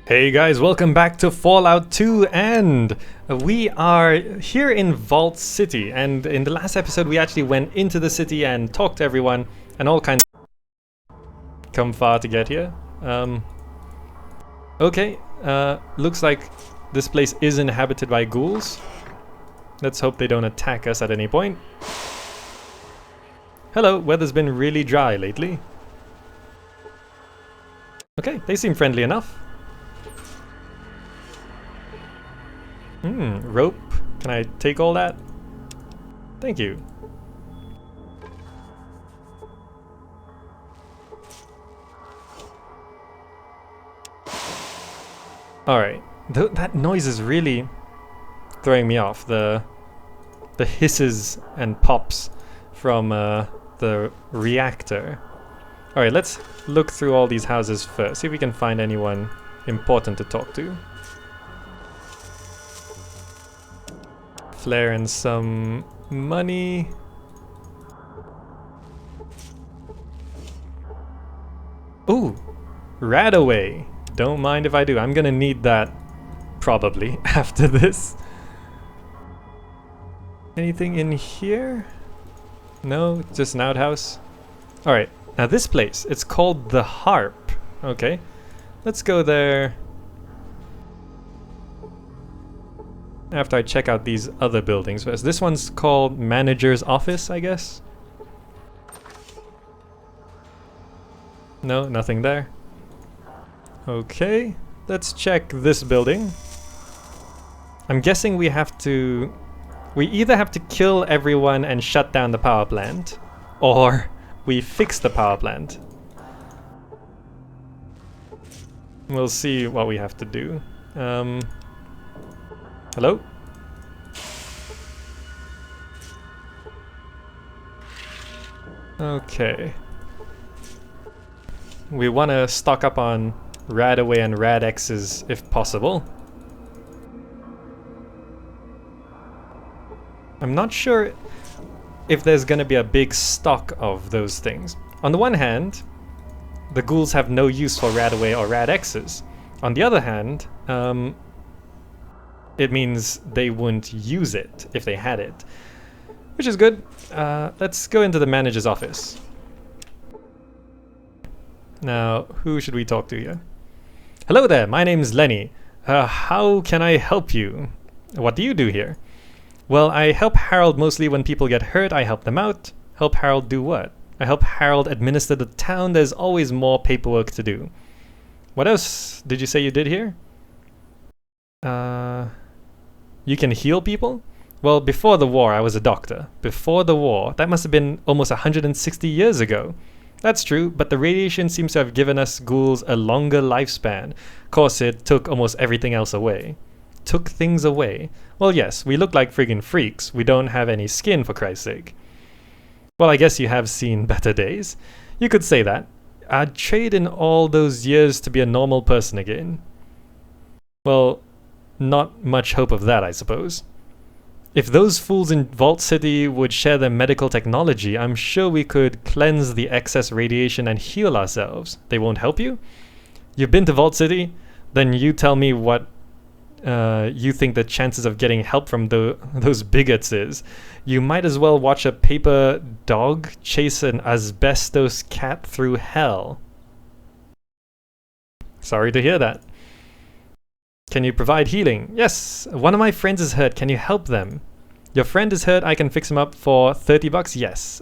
Hey guys, welcome back to Fallout 2, and we are here in Vault City, and in the last episode we actually went into the city and talked to everyone and all kinds of... Come far to get here. Okay, looks like this place is inhabited by ghouls. Let's hope they don't attack us at any point. Hello, weather's been really dry lately. Okay, they seem friendly enough. Rope. Can I take all that? Thank you. Alright. That noise is really throwing me off. The hisses and pops from the reactor. Alright, let's look through all these houses first. See if we can find anyone important to talk to. Flare and some money. Ooh, Radaway. Don't mind if I do. I'm gonna need that probably after this. Anything in here? No, just an outhouse. Alright, now this place, it's called the Harp. Okay, let's go there after I check out these other buildings first. This one's called Manager's Office, I guess. No, nothing there. Okay, let's check this building. I'm guessing we either have to kill everyone and shut down the power plant, or we fix the power plant. We'll see what we have to do. Hello? Okay. We want to stock up on Radaway and Rad-X's if possible. I'm not sure if there's gonna be a big stock of those things. On the one hand, the ghouls have no use for Radaway or Rad-X's. On the other hand, it means they wouldn't use it if they had it, which is good. Let's go into the manager's office. Now, who should we talk to here? Hello there, my name's Lenny. How can I help you? What do you do here? Well, I help Harold mostly when people get hurt. I help them out. Help Harold do what? I help Harold administer the town. There's always more paperwork to do. What else did you say you did here? You can heal people? Well, before the war, I was a doctor. Before the war, that must have been almost 160 years ago. That's true, but the radiation seems to have given us ghouls a longer lifespan. Of course, it took almost everything else away. Took things away? Well, yes, we look like friggin' freaks. We don't have any skin, for Christ's sake. Well, I guess you have seen better days. You could say that. I'd trade in all those years to be a normal person again. Well, not much hope of that, I suppose. If those fools in Vault City would share their medical technology, I'm sure we could cleanse the excess radiation and heal ourselves. They won't help you? You've been to Vault City? Then you tell me what you think the chances of getting help from those bigots is. You might as well watch a paper dog chase an asbestos cat through hell. Sorry to hear that. Can you provide healing? Yes, one of my friends is hurt. Can you help them? Your friend is hurt. I can fix him up for 30 bucks. Yes.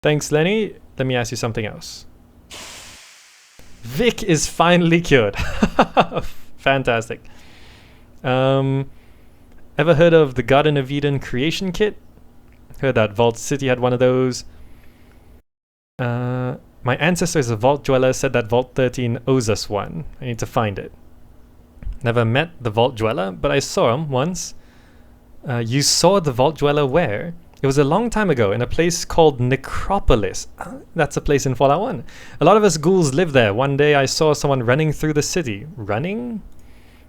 Thanks, Lenny. Let me ask you something else. Vic is finally cured. Fantastic. Ever heard of the Garden of Eden creation kit? Heard that Vault City had one of those. My ancestor is a Vault Dweller, said that Vault 13 owes us one. I need to find it. Never met the Vault Dweller, but I saw him once. You saw the Vault Dweller where? It was a long time ago in a place called Necropolis. That's a place in Fallout 1. A lot of us ghouls live there. One day I saw someone running through the city. Running?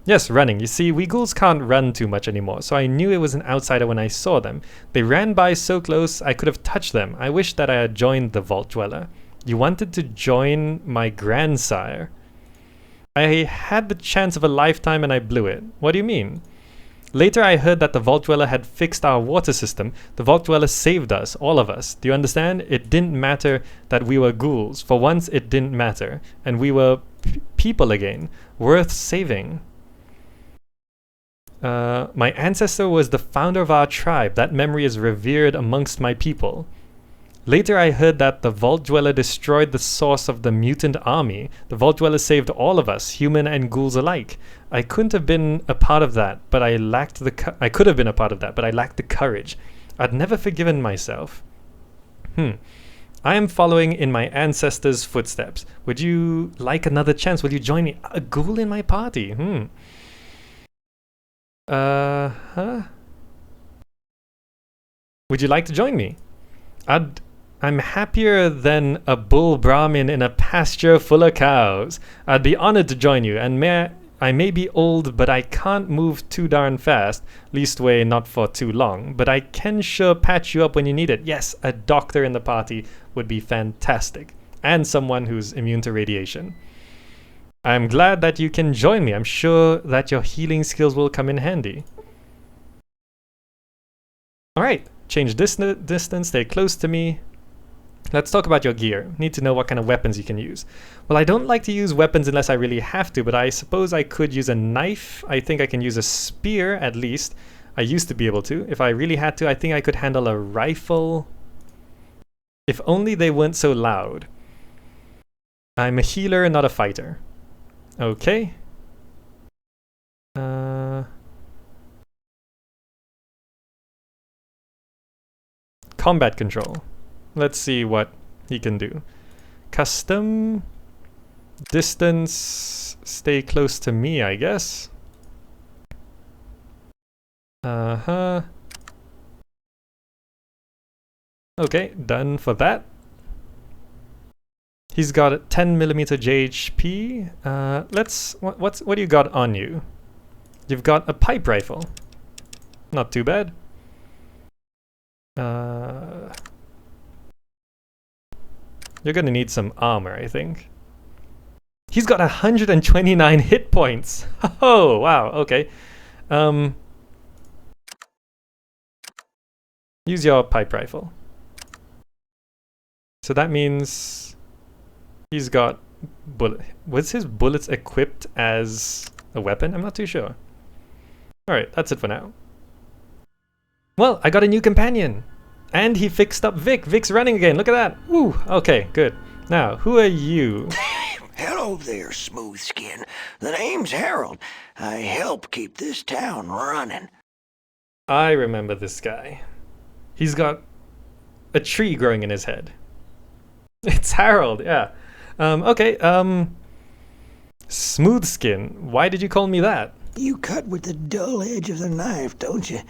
Yes, running. You see, we ghouls can't run too much anymore, so I knew it was an outsider when I saw them. They ran by so close I could have touched them. I wish that I had joined the Vault Dweller. You wanted to join my grandsire. I had the chance of a lifetime and I blew it. What do you mean? Later I heard that the Vault Dweller had fixed our water system. The Vault Dweller saved us, all of us. Do you understand? It didn't matter that we were ghouls. For once it didn't matter. And we were people again. Worth saving. My ancestor was the founder of our tribe. That memory is revered amongst my people. Later I heard that the Vault Dweller destroyed the source of the mutant army. The Vault Dweller saved all of us, human and ghouls alike. I couldn't have been a part of that, but I lacked the I could have been a part of that, but I lacked the courage. I'd never forgiven myself. I am following in my ancestors' footsteps. Would you like another chance? Will you join me? A ghoul in my party? Would you like to join me? I'm happier than a bull Brahmin in a pasture full of cows. I'd be honored to join you, and I may be old, but I can't move too darn fast. Leastway, not for too long. But I can sure patch you up when you need it. Yes, a doctor in the party would be fantastic. And someone who's immune to radiation. I'm glad that you can join me. I'm sure that your healing skills will come in handy. Alright, change distance, stay close to me. Let's talk about your gear. Need to know what kind of weapons you can use. Well, I don't like to use weapons unless I really have to, but I suppose I could use a knife. I think I can use a spear, at least. I used to be able to. If I really had to, I think I could handle a rifle. If only they weren't so loud. I'm a healer, not a fighter. Okay. Combat control. Let's see what he can do. Custom. Distance. Stay close to me, I guess. Okay, done for that. He's got a 10mm JHP. What do you got on you? You've got a pipe rifle. Not too bad. You're gonna need some armor, I think. He's got 129 hit points. Oh, wow, okay. Use your pipe rifle. So that means he's got bullet. Was his bullets equipped as a weapon? I'm not too sure. Alright, that's it for now. Well, I got a new companion. And he fixed up Vic. Vic's running again. Look at that. Woo. Okay, good. Now, who are you? Hello there, smooth skin. The name's Harold. I help keep this town running. I remember this guy. He's got a tree growing in his head. It's Harold, yeah. Smooth skin. Why did you call me that? You cut with the dull edge of the knife, don't you?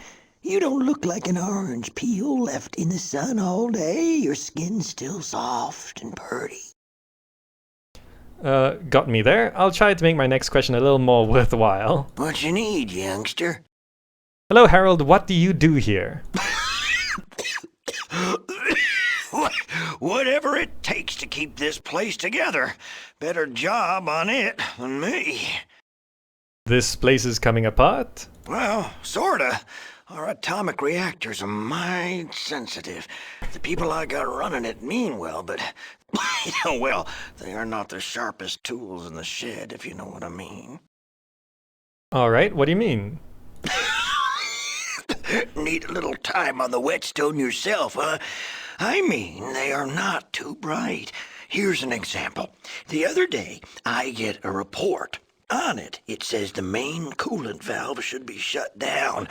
You don't look like an orange peel left in the sun all day. Your skin's still soft and purty. Got me there. I'll try to make my next question a little more worthwhile. What you need, youngster? Hello, Harold. What do you do here? Whatever it takes to keep this place together. Better job on it than me. This place is coming apart? Well, sorta. Our atomic reactors are mighty sensitive. The people I got running it mean well, but, well, they are not the sharpest tools in the shed, if you know what I mean. Alright, what do you mean? Need a little time on the whetstone yourself, huh? I mean, they are not too bright. Here's an example. The other day, I get a report. On it, it says the main coolant valve should be shut down.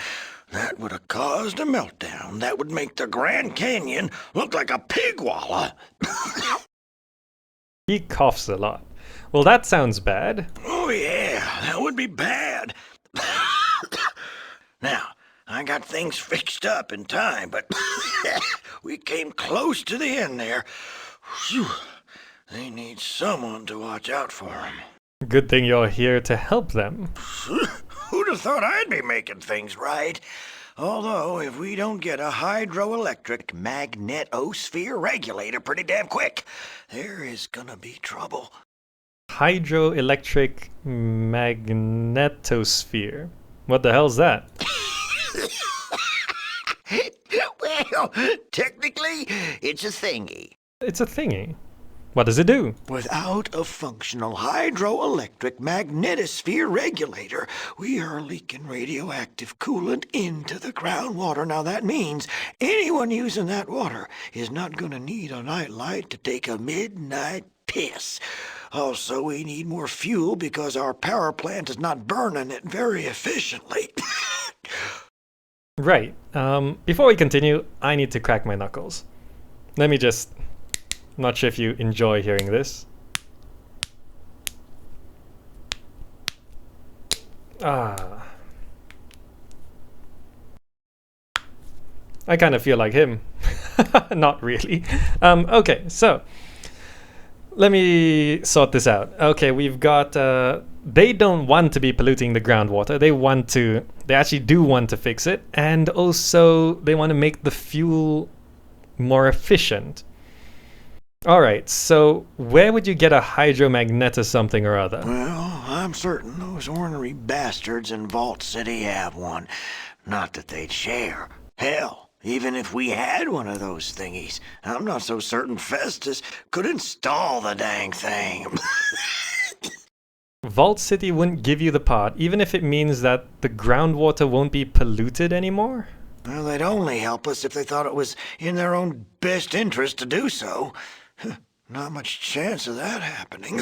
That would have caused a meltdown. That would make the Grand Canyon look like a pig wallah. He coughs a lot. Well, that sounds bad. Oh yeah, that would be bad. Now, I got things fixed up in time, but we came close to the end there. Whew. They need someone to watch out for them. Good thing you're here to help them. Who'd have thought I'd be making things right? Although, if we don't get a hydroelectric magnetosphere regulator pretty damn quick, there is gonna be trouble. hydroelectric magnetosphere. What the hell's that? Well, technically, it's a thingy. It's a thingy. What does it do? Without a functional hydroelectric magnetosphere regulator, we are leaking radioactive coolant into the groundwater. Now that means anyone using that water is not going to need a nightlight to take a midnight piss. Also, we need more fuel because our power plant is not burning it very efficiently. Right. Before we continue, I need to crack my knuckles. Let me just... I'm not sure if you enjoy hearing this. Ah. I kind of feel like him. Not really. Okay, so let me sort this out. Okay, we've got... they don't want to be polluting the groundwater. They actually do want to fix it. And also, they want to make the fuel more efficient. Alright, so where would you get a hydromagnet or something or other? Well, I'm certain those ornery bastards in Vault City have one. Not that they'd share. Hell, even if we had one of those thingies, I'm not so certain Festus could install the dang thing. Vault City wouldn't give you the part, even if it means that the groundwater won't be polluted anymore? Well, they'd only help us if they thought it was in their own best interest to do so. Not much chance of that happening.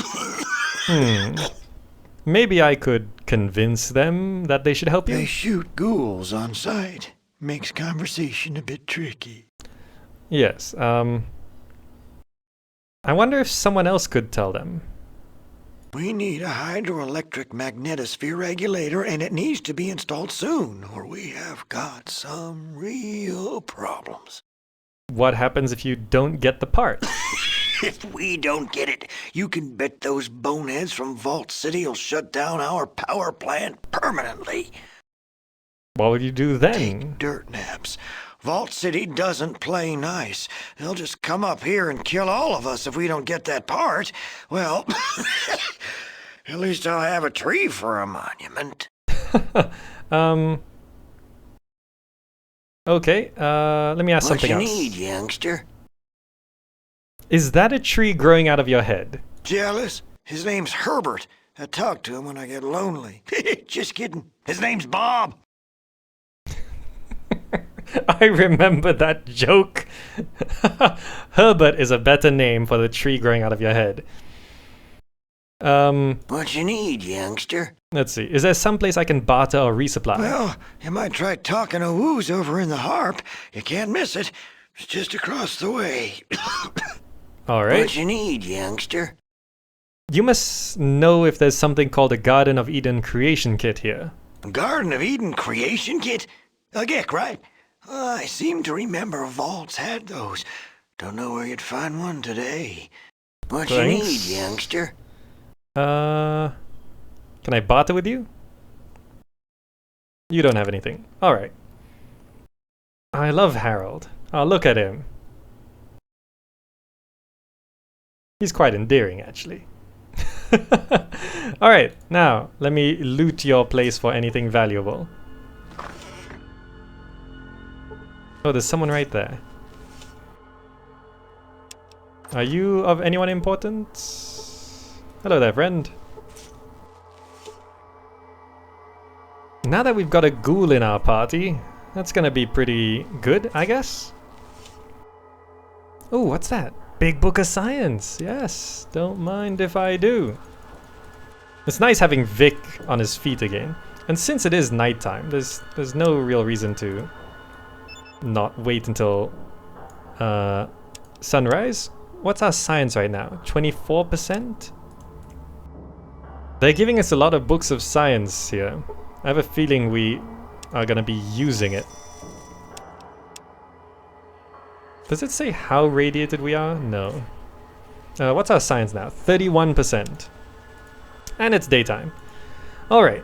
Maybe I could convince them that they should help you? They shoot ghouls on sight. Makes conversation a bit tricky. Yes, I wonder if someone else could tell them. We need a hydroelectric magnetosphere regulator, and it needs to be installed soon, or we have got some real problems. What happens if you don't get the part? If we don't get it, you can bet those boneheads from Vault City will shut down our power plant permanently. What would you do then? Take dirt naps. Vault City doesn't play nice. They'll just come up here and kill all of us if we don't get that part. Well, at least I'll have a tree for a monument. Okay, let me ask something else. What you need, youngster? Is that a tree growing out of your head? Jealous? His name's Herbert. I talk to him when I get lonely. Just kidding. His name's Bob. I remember that joke. Herbert is a better name for the tree growing out of your head. What you need, youngster? Let's see. Is there someplace I can barter or resupply? Well, you might try talking to Woo's over in the Harp. You can't miss it. It's just across the way. Alright. What you need, youngster? You must know if there's something called a Garden of Eden creation kit here. Garden of Eden creation kit? A Gecko, right? I seem to remember Vaults had those. Don't know where you'd find one today. What you need, youngster? Can I barter with you? You don't have anything. Alright. I love Harold. Oh, look at him. He's quite endearing, actually. Alright, now, let me loot your place for anything valuable. Oh, there's someone right there. Are you of anyone important? Hello there, friend. Now that we've got a ghoul in our party, that's gonna be pretty good, I guess. Oh, what's that? Big Book of Science. Yes, don't mind if I do. It's nice having Vic on his feet again. And since it is nighttime, there's no real reason to not wait until sunrise. What's our science right now? 24%? They're giving us a lot of books of science here. I have a feeling we are gonna be using it. Does it say how radiated we are? No. What's our science now? 31%. And it's daytime. Alright.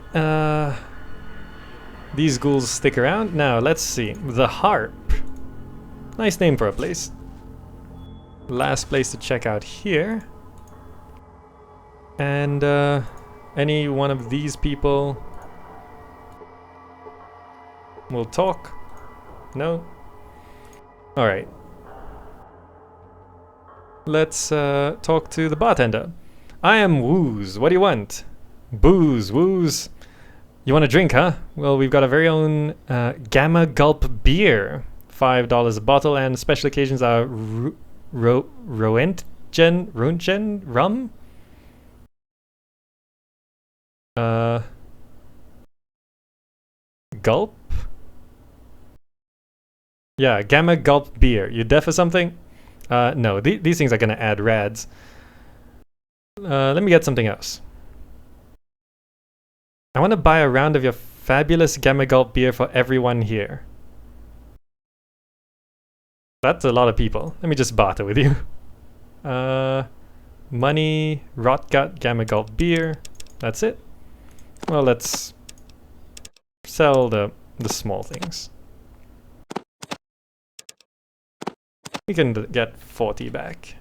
These ghouls stick around. Now, let's see. The Harp. Nice name for a place. Last place to check out here. And any one of these people will talk? No? Alright. Let's talk to the bartender. I am Wooze. What do you want? Booze, Wooze. You want a drink, huh? Well, we've got our very own Gamma Gulp beer. $5 a bottle, and special occasions are Roentgen rum? Gulp? Yeah, Gamma Gulp beer. You deaf or something? No, these things are gonna add rads. Let me get something else. I want to buy a round of your fabulous Gamma Gulp beer for everyone here. That's a lot of people. Let me just barter with you. Money, Rotgut, Gamma Gulp beer. That's it. Well, let's sell the small things. We can get 40 back.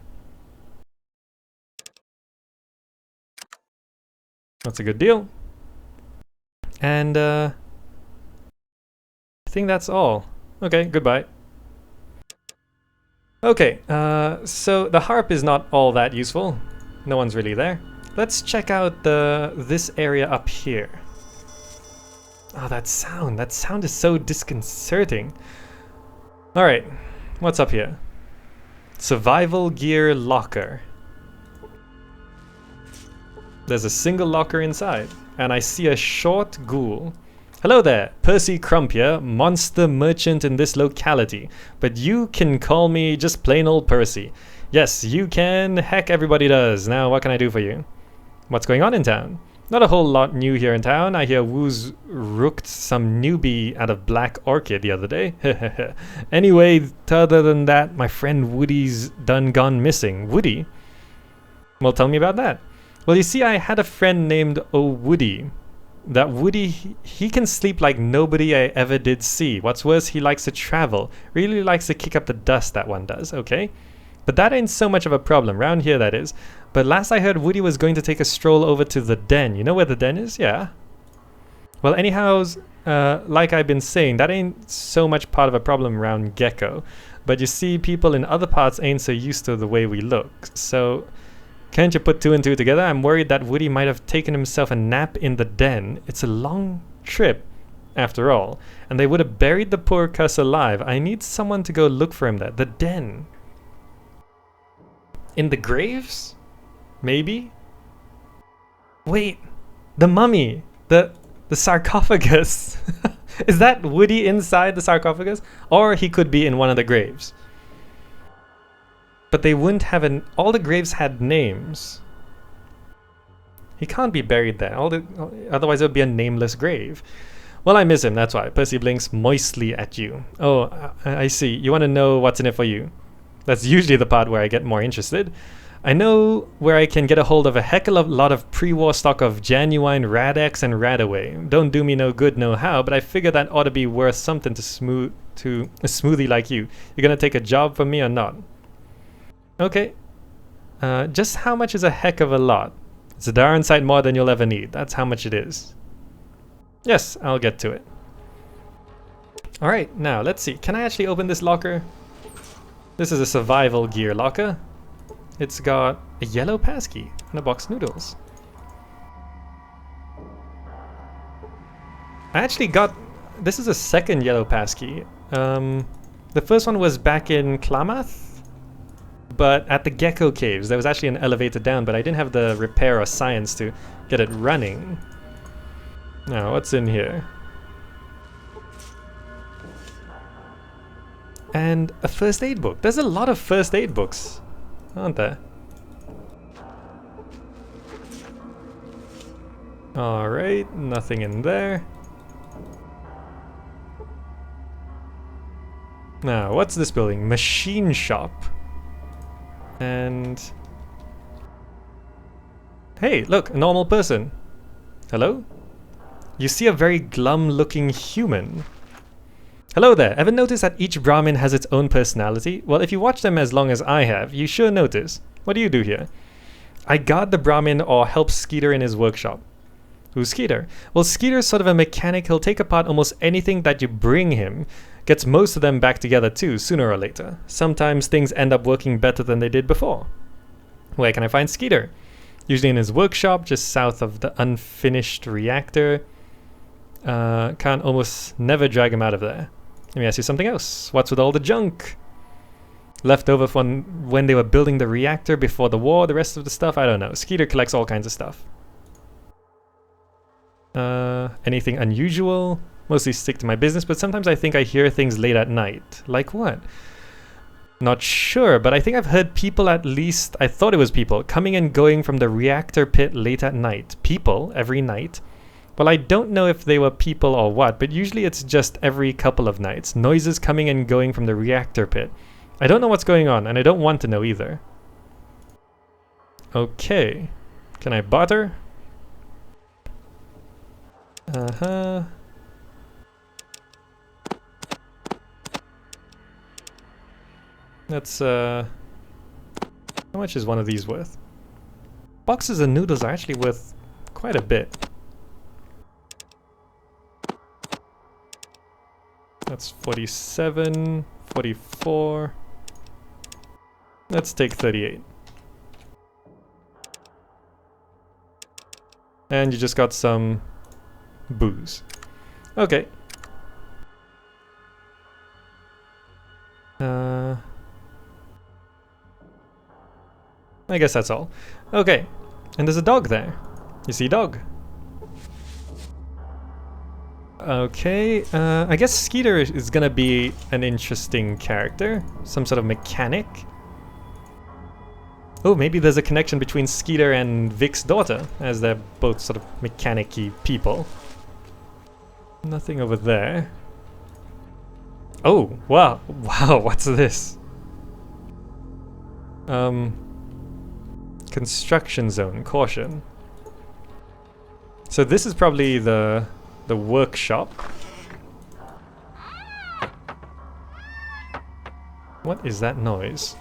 That's a good deal. And I think that's all. Okay, goodbye. Okay, so the harp is not all that useful. No one's really there. Let's check out this area up here. Oh, that sound is so disconcerting. Alright, what's up here? Survival gear locker. There's a single locker inside, and I see a short ghoul. Hello there, Percy Crump here, monster merchant in this locality. But you can call me just plain old Percy. Yes, you can. Heck, everybody does. Now, what can I do for you? What's going on in town? Not a whole lot new here in town. I hear Woo's rooked some newbie out of Black Orchid the other day. Anyway, other than that, my friend Woody's done gone missing. Woody? Well, tell me about that. Well, you see, I had a friend named Woody. That Woody, he can sleep like nobody I ever did see. What's worse, he likes to travel. Really likes to kick up the dust, that one does, okay? But that ain't so much of a problem, round here that is. But last I heard, Woody was going to take a stroll over to the den. You know where the den is? Yeah. Well, anyhow, like I've been saying, that ain't so much part of a problem around Gecko. But you see, people in other parts ain't so used to the way we look. So, can't you put two and two together? I'm worried that Woody might have taken himself a nap in the den. It's a long trip, after all. And they would have buried the poor cuss alive. I need someone to go look for him there. The den. In the graves? Maybe? Wait, the mummy, the sarcophagus. Is that Woody inside the sarcophagus? Or he could be in one of the graves. But they wouldn't have all the graves had names. He can't be buried there. Otherwise it would be a nameless grave. Well, I miss him, that's why. Percy blinks moistly at you. Oh, I see. You want to know what's in it for you. That's usually the part where I get more interested. I know where I can get a hold of a heck of a lot of pre-war stock of genuine Rad-X and Radaway. Don't do me no good no how, but I figure that ought to be worth something to a smoothie like you. You gonna take a job from me or not? Okay. Just how much is a heck of a lot? It's a darn sight more than you'll ever need. That's how much it is. Yes, I'll get to it. Alright, now let's see. Can I actually open this locker? This is a survival gear locker. It's got a yellow passkey and a box of noodles. I actually got... This is a second yellow passkey. The first one was back in Klamath, but at the Gecko caves. There was actually an elevator down, but I didn't have the repair or science to get it running. Now, what's in here? And a first aid book. There's a lot of first aid books, aren't there? Alright, nothing in there. Now, what's this building? Machine shop. And... Hey, look, a normal person. Hello? You see a very glum-looking human. Hello there, ever notice that each Brahmin has its own personality? Well, if you watch them as long as I have, you sure notice. What do you do here? I guard the Brahmin or help Skeeter in his workshop. Who's Skeeter? Well, Skeeter's sort of a mechanic. He'll take apart almost anything that you bring him. Gets most of them back together too, sooner or later. Sometimes things end up working better than they did before. Where can I find Skeeter? Usually in his workshop, just south of the unfinished reactor. Can't almost never drag him out of there. Let me ask you something else. What's with all the junk? Left over from when they were building the reactor before the war, the rest of the stuff? I don't know. Skeeter collects all kinds of stuff. Anything unusual? Mostly stick to my business, but sometimes I think I hear things late at night. Like what? Not sure, but I think I've heard people, at least I thought it was people, coming and going from the reactor pit late at night. People, every night. Well, I don't know if they were people or what, but usually it's just every couple of nights. Noises coming and going from the reactor pit. I don't know what's going on, and I don't want to know either. Okay. Can I barter? Uh-huh. That's, how much is one of these worth? Boxes of noodles are actually worth quite a bit. That's 47, 44. Let's take 38. And you just got some booze. Okay. I guess that's all. Okay. And there's a dog there. You see dog? Okay. I guess Skeeter is gonna be an interesting character. Some sort of mechanic. Oh, maybe there's a connection between Skeeter and Vic's daughter, as they're both sort of mechanic-y people. Nothing over there. Oh, wow. Wow, what's this? Construction zone, caution. So this is probably the workshop. What is that noise?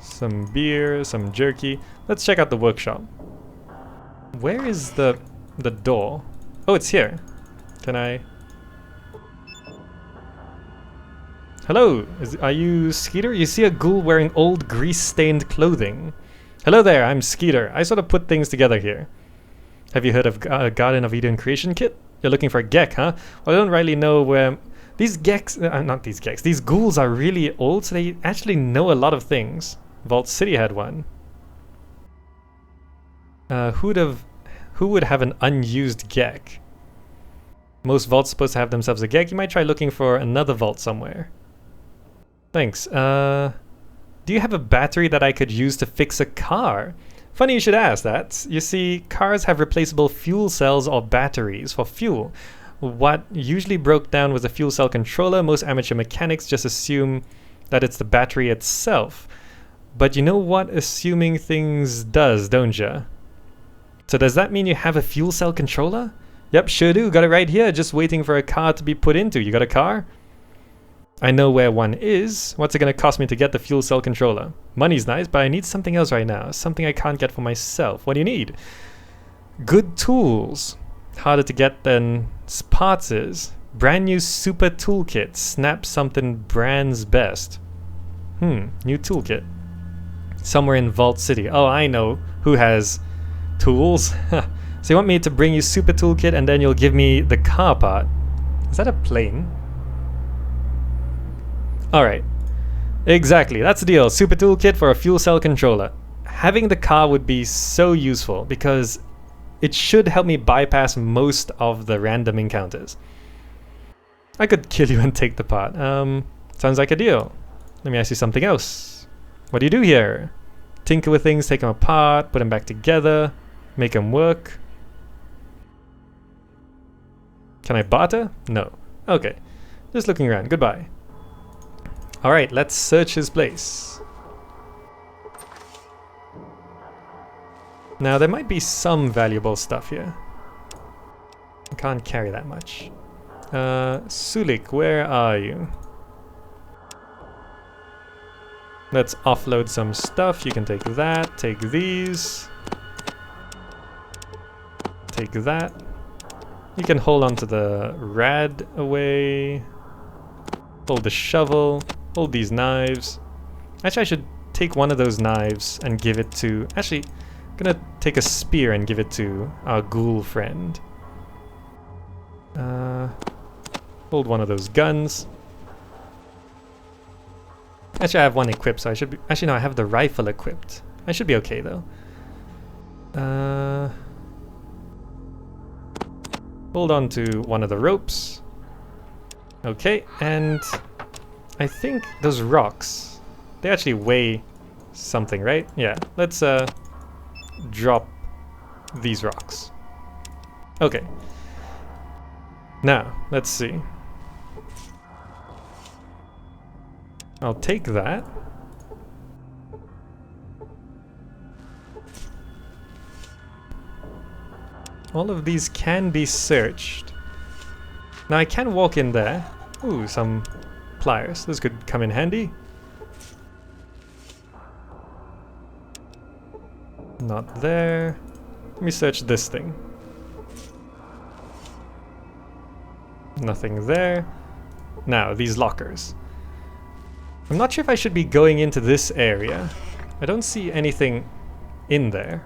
Some beer, some jerky. Let's check out the workshop. Where is the door? Oh, it's here. Can I? Hello, are you Skeeter? You see a ghoul wearing old grease-stained clothing. Hello there, I'm Skeeter. I sort of put things together here. Have you heard of Garden of Eden creation kit? You're looking for a Gek, huh? Well, I don't really know where... These Geks... not these Geks. These ghouls are really old, so they actually know a lot of things. Vault City had one. Who would have an unused Gek? Most vaults supposed to have themselves a Gek. You might try looking for another vault somewhere. Thanks. Do you have a battery that I could use to fix a car? Funny you should ask that. You see, cars have replaceable fuel cells or batteries for fuel. What usually broke down was a fuel cell controller. Most amateur mechanics just assume that it's the battery itself. But you know what assuming things does, don't ya? So does that mean you have a fuel cell controller? Yep, sure do. Got it right here. Just waiting for a car to be put into. You got a car? I know where one is. What's it gonna cost me to get the fuel cell controller? Money's nice, but I need something else right now. Something I can't get for myself. What do you need? Good tools. Harder to get than parts is. Brand new super toolkit. Snap something brand's best. New toolkit. Somewhere in Vault City. Oh, I know who has tools. So you want me to bring you super toolkit and then you'll give me the car part? Is that a plane? Alright. Exactly, that's the deal. Super toolkit for a fuel cell controller. Having the car would be so useful because it should help me bypass most of the random encounters. I could kill you and take the part. Sounds like a deal. Let me ask you something else. What do you do here? Tinker with things, take them apart, put them back together, make them work. Can I barter? No. Okay. Just looking around. Goodbye. Alright, let's search his place. Now, there might be some valuable stuff here. I can't carry that much. Sulik, where are you? Let's offload some stuff. You can take that, take these. Take that. You can hold on to the rad away. Hold the shovel. Hold these knives. Actually, I should take one of those knives and give it to... Actually, I'm gonna take a spear and give it to our ghoul friend. Hold one of those guns. Actually, I have one equipped, so I should be... Actually, no, I have the rifle equipped. I should be okay, though. Hold on to one of the ropes. Okay, and I think those rocks, they actually weigh something, right? Yeah, let's drop these rocks. Okay. Now, let's see. I'll take that. All of these can be searched. Now I can walk in there. Ooh, some pliers. This could come in handy. Not there. Let me search this thing. Nothing there. Now, these lockers. I'm not sure if I should be going into this area. I don't see anything in there.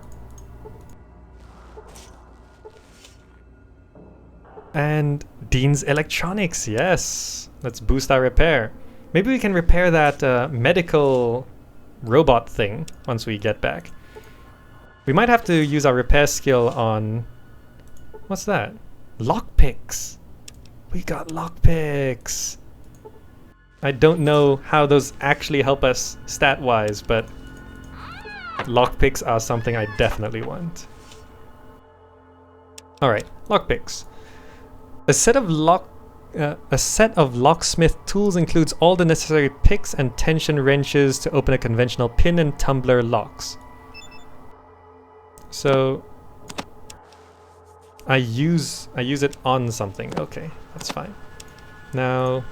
And Dean's electronics, yes. Let's boost our repair. Maybe we can repair that medical robot thing once we get back. We might have to use our repair skill on... What's that? Lockpicks. We got lockpicks. I don't know how those actually help us stat-wise, but lockpicks are something I definitely want. Alright, lockpicks. A set of locksmith tools includes all the necessary picks and tension wrenches to open a conventional pin and tumbler locks. So I use it on something. Okay, that's fine. Now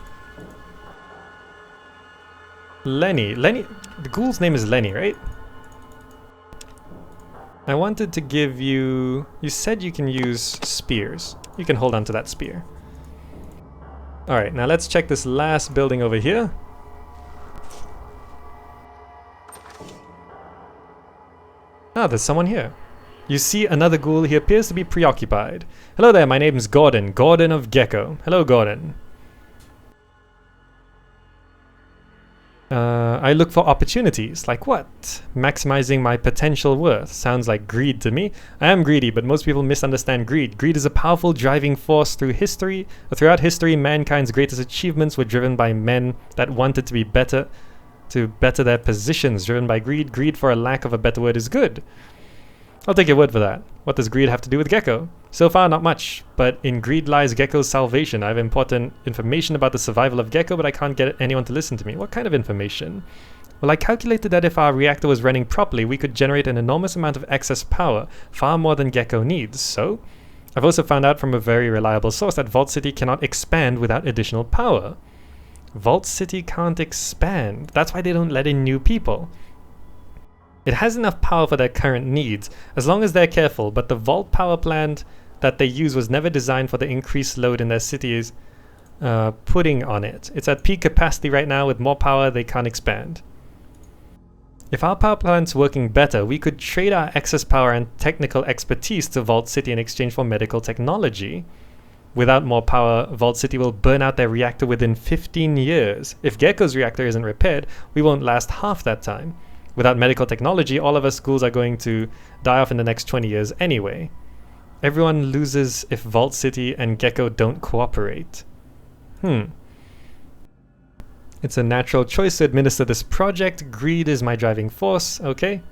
Lenny, the ghoul's name is Lenny, right? I wanted to give you... You said you can use spears. You can hold on to that spear. Alright, now let's check this last building over here. Ah, there's someone here. You see another ghoul. He appears to be preoccupied. Hello there, my name's Gordon. Gordon of Gecko. Hello, Gordon. I look for opportunities. Like what? Maximizing my potential worth. Sounds like greed to me. I am greedy, but most people misunderstand greed. Greed is a powerful driving force through history. Throughout history, mankind's greatest achievements were driven by men that wanted to be better, to better their positions. Driven by greed. Greed, for a lack of a better word, is good. I'll take your word for that. What does greed have to do with Gecko? So far, not much, but in greed lies Gecko's salvation. I have important information about the survival of Gecko, but I can't get anyone to listen to me. What kind of information? Well, I calculated that if our reactor was running properly, we could generate an enormous amount of excess power, far more than Gecko needs. So, I've also found out from a very reliable source that Vault City cannot expand without additional power. Vault City can't expand. That's why they don't let in new people. It has enough power for their current needs, as long as they're careful, but the Vault power plant that they use was never designed for the increased load in their cities putting on it. It's at peak capacity right now. With more power, they can't expand. If our power plant's working better, we could trade our excess power and technical expertise to Vault City in exchange for medical technology. Without more power, Vault City will burn out their reactor within 15 years. If Gecko's reactor isn't repaired, we won't last half that time. Without medical technology, all of us ghouls are going to die off in the next 20 years anyway. Everyone loses if Vault City and Gecko don't cooperate. It's a natural choice to administer this project. Greed is my driving force. Okay.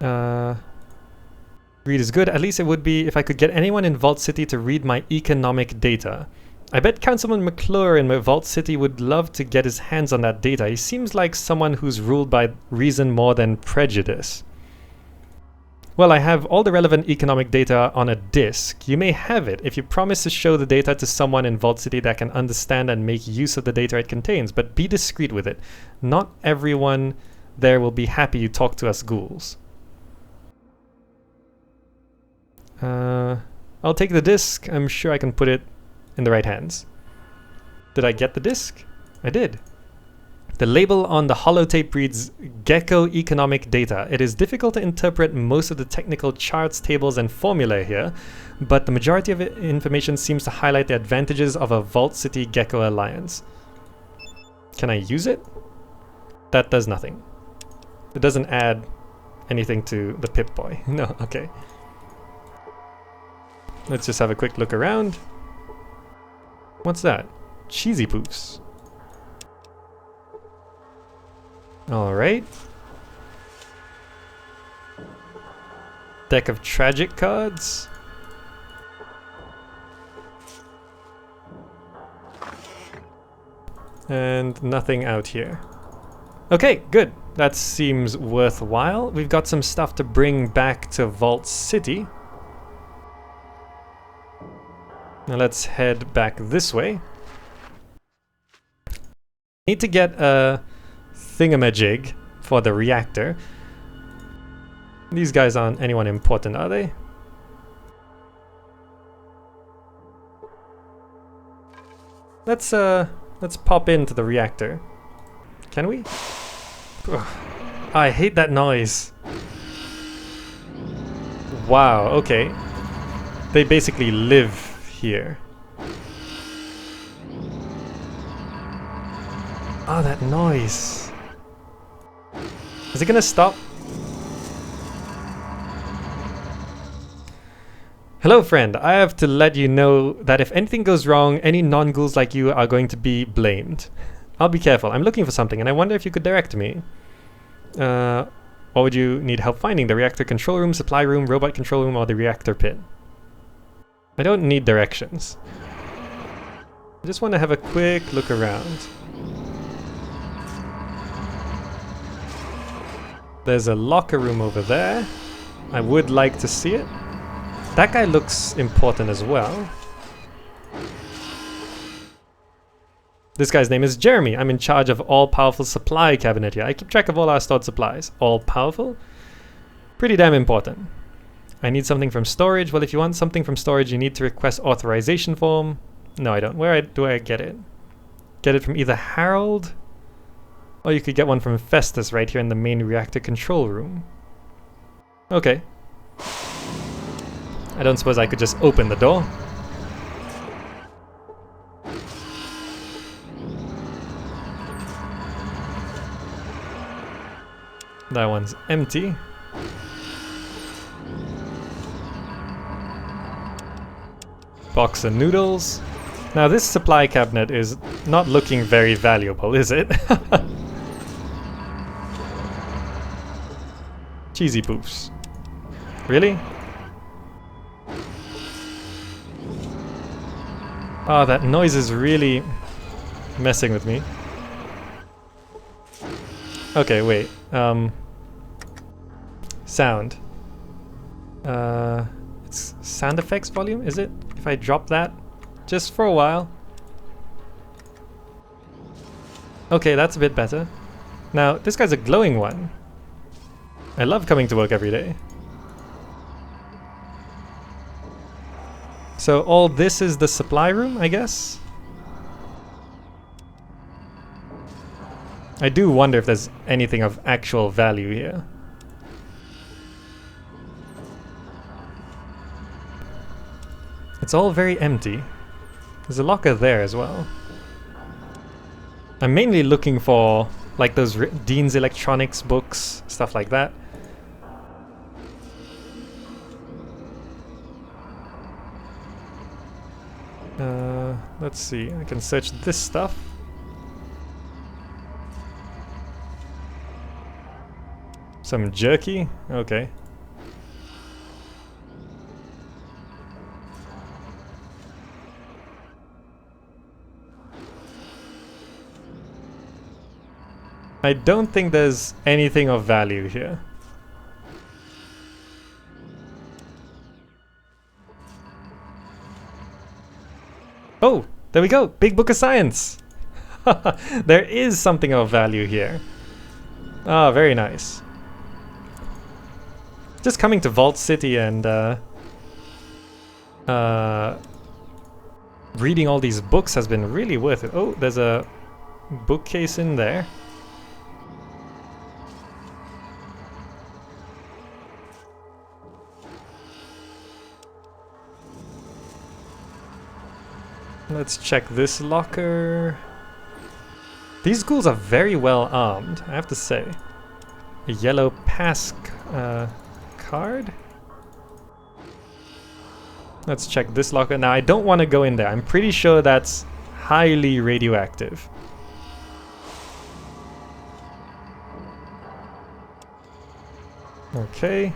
Greed is good. At least it would be if I could get anyone in Vault City to read my economic data. I bet Councilman McClure in Vault City would love to get his hands on that data. He seems like someone who's ruled by reason more than prejudice. Well, I have all the relevant economic data on a disk. You may have it if you promise to show the data to someone in Vault City that can understand and make use of the data it contains, but be discreet with it. Not everyone there will be happy you talk to us ghouls. I'll take the disk. I'm sure I can put it in the right hands. Did I get the disk? I did. The label on the holotape reads Gecko Economic Data. It is difficult to interpret most of the technical charts, tables, and formulae here, but the majority of information seems to highlight the advantages of a Vault City Gecko alliance. Can I use it? That does nothing. It doesn't add anything to the Pip-Boy. No, okay. Let's just have a quick look around. What's that? Cheesy poofs. Alright. Deck of tragic cards. And nothing out here. Okay, good. That seems worthwhile. We've got some stuff to bring back to Vault City. Now let's head back this way. Need to get a thingamajig for the reactor. These guys aren't anyone important, are they? Let's pop into the reactor. Can we? Ugh. I hate that noise. Wow, okay. They basically live here. Oh, that noise. Is it gonna stop? Hello friend, I have to let you know that if anything goes wrong, any non-ghouls like you are going to be blamed. I'll be careful. I'm looking for something and I wonder if you could direct me. What would you need help finding? The reactor control room, supply room, robot control room, or the reactor pit? I don't need directions. I just want to have a quick look around. There's a locker room over there. I would like to see it. That guy looks important as well. This guy's name is Jeremy. I'm in charge of all-powerful supply cabinet here. I keep track of all our stored supplies. All-powerful? Pretty damn important. I need something from storage. Well, if you want something from storage, you need to request authorization form. No, I don't. Where do I get it? Get it from either Harold, or you could get one from Festus right here in the main reactor control room. Okay. I don't suppose I could just open the door. That one's empty. Box of noodles. Now this supply cabinet is not looking very valuable, is it? Cheesy poofs. Really? Oh, that noise is really messing with me. Okay, wait. Sound. It's sound effects volume, is it? If I drop that? Just for a while. Okay, that's a bit better. Now, this guy's a glowing one. I love coming to work every day. So all this is the supply room, I guess? I do wonder if there's anything of actual value here. It's all very empty. There's a locker there as well. I'm mainly looking for like those Dean's Electronics books, stuff like that. Let's see, I can search this stuff. Some jerky? Okay. I don't think there's anything of value here. There we go. Big Book of Science. There is something of value here. Ah, very nice. Just coming to Vault City and reading all these books has been really worth it. Oh, there's a bookcase in there. Let's check this locker. These ghouls are very well armed, I have to say. A yellow pass card? Let's check this locker. Now, I don't want to go in there. I'm pretty sure that's highly radioactive. Okay.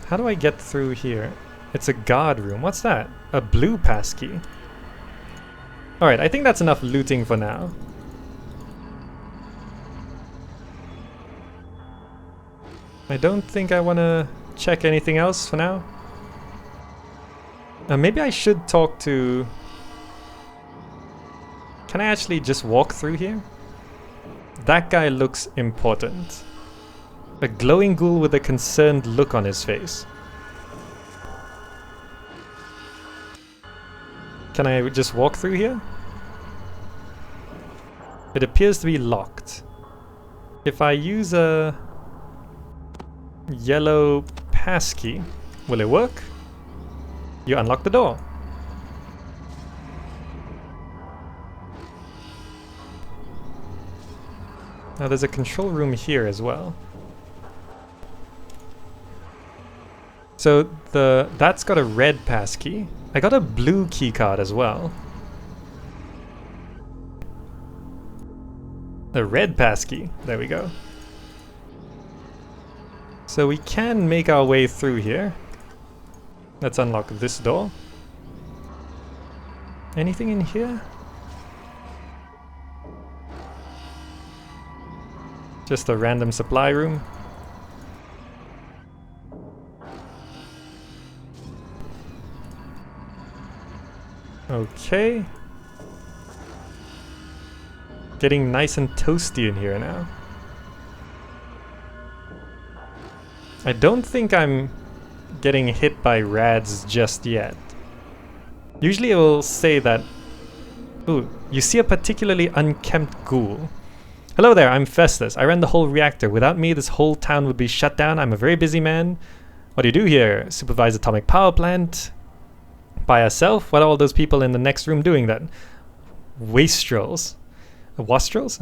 How do I get through here? It's a guard room. What's that? A blue passkey. Alright, I think that's enough looting for now. I don't think I want to check anything else for now. Maybe I should talk to... Can I actually just walk through here? That guy looks important. A glowing ghoul with a concerned look on his face. Can I just walk through here? It appears to be locked. If I use a yellow passkey, will it work? You unlock the door. Now there's a control room here as well. So that's got a red passkey. I got a blue keycard as well. A red passkey. There we go. So we can make our way through here. Let's unlock this door. Anything in here? Just a random supply room. Okay. Getting nice and toasty in here now. I don't think I'm getting hit by rads just yet. Usually it will say that... Ooh, you see a particularly unkempt ghoul. Hello there, I'm Festus. I ran the whole reactor. Without me, this whole town would be shut down. I'm a very busy man. What do you do here? Supervise atomic power plant? By yourself? What are all those people in the next room doing then? Wastrels? Wastrels?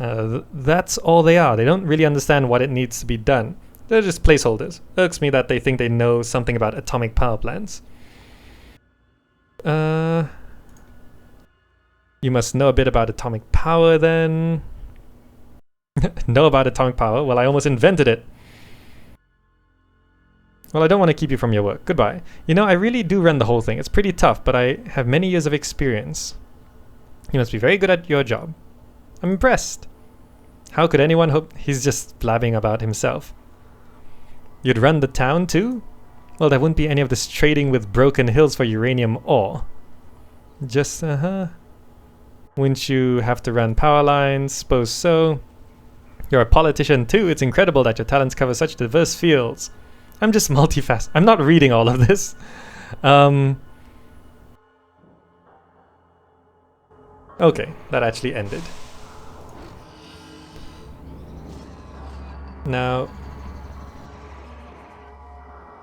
That's all they are. They don't really understand what it needs to be done. They're just placeholders. Irks me that they think they know something about atomic power plants. You must know a bit about atomic power then. Know about atomic power? Well, I almost invented it. Well, I don't want to keep you from your work. Goodbye. You know, I really do run the whole thing. It's pretty tough, but I have many years of experience. You must be very good at your job. I'm impressed. How could anyone hope... He's just blabbing about himself. You'd run the town too? Well, there wouldn't be any of this trading with Broken Hills for uranium ore. Just, Wouldn't you have to run power lines? Suppose so. You're a politician too. It's incredible that your talents cover such diverse fields. I'm just multifaceted. I'm not reading all of this. Okay, that actually ended. Now,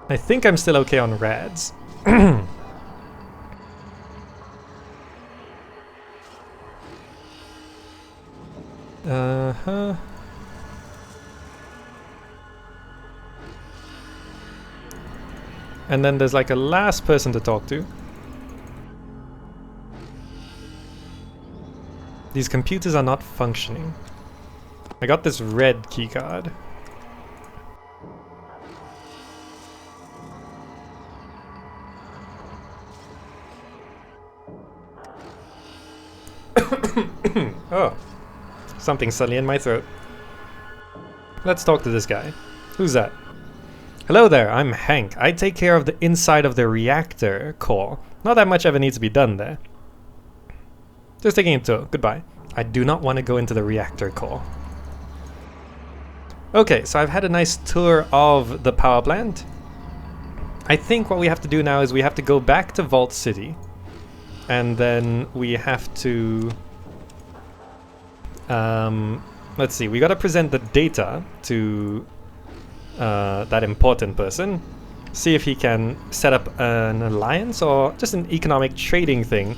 I think I'm still okay on rads. Uh-huh. And then there's like a last person to talk to. These computers are not functioning. I got this red keycard. Oh, something suddenly in my throat. Let's talk to this guy. Who's that? Hello there, I'm Hank. I take care of the inside of the reactor core. Not that much ever needs to be done there. Just taking a tour. Goodbye. I do not want to go into the reactor core. Okay, so I've had a nice tour of the power plant. I think what we have to do now is we have to go back to Vault City. And then we have to... let's see, we gotta present the data to that important person. See if he can set up an alliance or just an economic trading thing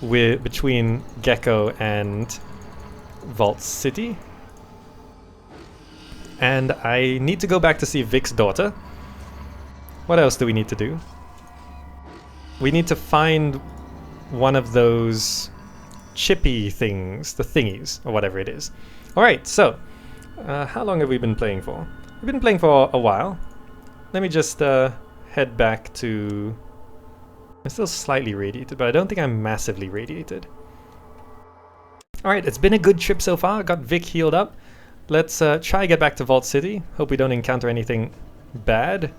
between Gecko and Vault City. And I need to go back to see Vic's daughter. What else do we need to do? We need to find one of those chippy things, the thingies, or whatever it is. Alright, so, how long have we been playing for? We've been playing for a while. Let me just head back to... I'm still slightly radiated, but I don't think I'm massively radiated. Alright, it's been a good trip so far. Got Vic healed up. Let's try get back to Vault City. Hope we don't encounter anything bad.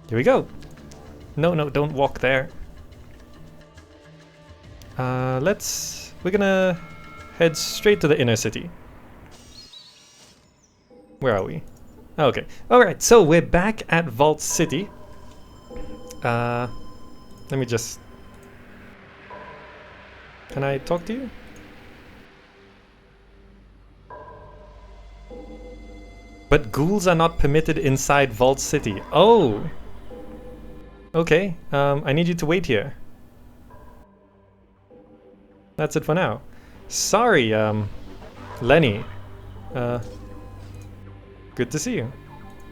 Here we go. No, don't walk there. We're gonna head straight to the inner city. Where are we? Okay. Alright, so we're back at Vault City. Let me just... Can I talk to you? But ghouls are not permitted inside Vault City. Oh! Okay, I need you to wait here. That's it for now. Sorry, Lenny. Good to see you.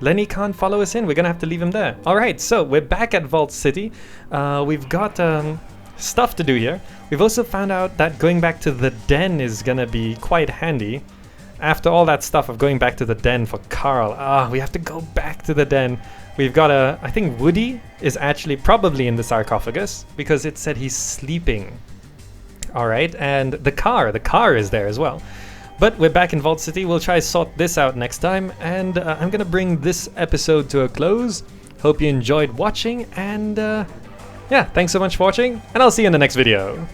Lenny can't follow us in. We're gonna have to leave him there. Alright, so we're back at Vault City. We've got stuff to do here. We've also found out that going back to the den is gonna be quite handy. After all that stuff of going back to the den for Carl, we have to go back to the den. We've got I think Woody is actually probably in the sarcophagus because it said he's sleeping. Alright, and the car is there as well. But we're back in Vault City. We'll try to sort this out next time, and I'm gonna bring this episode to a close. Hope you enjoyed watching, and yeah, thanks so much for watching, and I'll see you in the next video.